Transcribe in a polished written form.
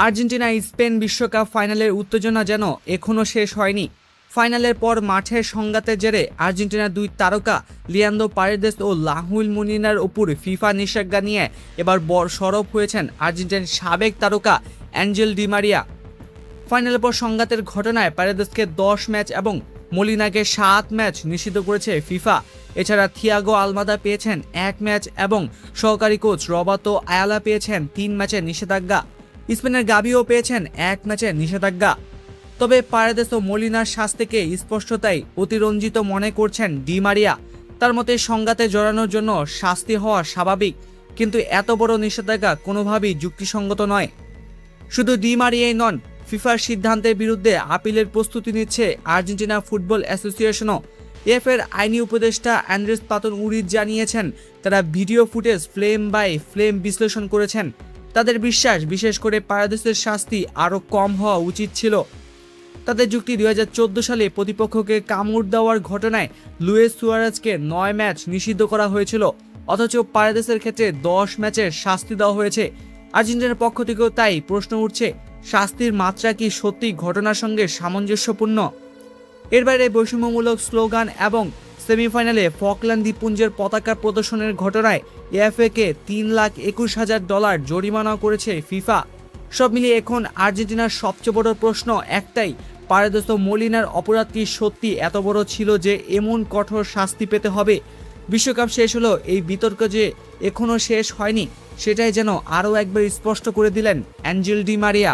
Argentina Spain বিশ্বকাপ ফাইনালের উত্তেজনা যেন এখনও শেষ হয়নি। ফাইনালের পর মাঠের সংঘাতের জেরে আর্জেন্টিনার দুই তারকা লিয়ান্দ্রো পারেদেস ও লাহুল মুনিনার ওপর ফিফা নিষেধাজ্ঞা নিয়ে এবার সরব হয়েছেন আর্জেন্টিনার সাবেক তারকা অ্যাঞ্জেল ডি মারিয়া। ফাইনালের পর সংঘাতের ঘটনায় পারেদেসকে 10 ম্যাচ এবং মলিনাকে 7 ম্যাচ নিষিদ্ধ করেছে ফিফা। এছাড়া থিয়াগো আলমাদা পেয়েছেন 1 ম্যাচ এবং সহকারী কোচ রবার্তো আয়ালা পেয়েছেন 3 ম্যাচের নিষেধাজ্ঞা। স্পেনের গাবিও পেয়েছেন 1 ম্যাচের নিষেধাজ্ঞা। তবে পারেদেস ও মলিনার শাস্তিকে স্পষ্টতাই অতিরঞ্জিত মনে করছেন ডি মারিয়া। তার মতে সংঘাতে জড়ানোর জন্য শাস্তি হওয়া স্বাভাবিক, কিন্তু এত বড় নিষেধাজ্ঞা কোনোভাবেই যুক্তিসঙ্গত নয়। শুধু ডি মারিয়াই নন, ফিফার সিদ্ধান্তের বিরুদ্ধে আপিলের প্রস্তুতি নিচ্ছে আর্জেন্টিনা ফুটবল অ্যাসোসিয়েশনও। এর আইনি উপদেষ্টা অ্যান্ড্রেস পাতন উরিজ জানিয়েছেন, তারা video footage frame by frame বিশ্লেষণ করেছেন। তাদের বিশ্বাস, বিশেষ করে পারেদেসের শাস্তি আরও কম হওয়া উচিত ছিল। তাদের যুক্তি, 2014 সালে প্রতিপক্ষকে কামড় দেওয়ার ঘটনায় লুইস সুয়ারেজকে 9 ম্যাচ নিষিদ্ধ করা হয়েছিল, অথচ পারেদেসের ক্ষেত্রে 10 ম্যাচের শাস্তি দেওয়া হয়েছে। আর্জেন্টিনার পক্ষ থেকেও তাই প্রশ্ন উঠছে, শাস্তির মাত্রা কি সত্যি ঘটনার সঙ্গে সামঞ্জস্যপূর্ণ? এর বাইরে বৈষম্যমূলক স্লোগান এবং সেমিফাইনালে ফকল্যান্ড দ্বীপপুঞ্জের পতাকা প্রদর্শনের ঘটনায় এএফএ-কে $3,21,000 জরিমানা করেছে ফিফা। সব মিলিয়ে এখন আর্জেন্টিনার সবচেয়ে বড় প্রশ্ন একটাই, পারেদেস ও মলিনার অপরাধ কি সত্যি এত বড় ছিল যে এমন কঠোর শাস্তি পেতে হবে? বিশ্বকাপ শেষ হলো, এই বিতর্ক যে এখনও শেষ হয়নি সেটাই যেন আরও একবার স্পষ্ট করে দিলেন অ্যাঞ্জেল ডি মারিয়া।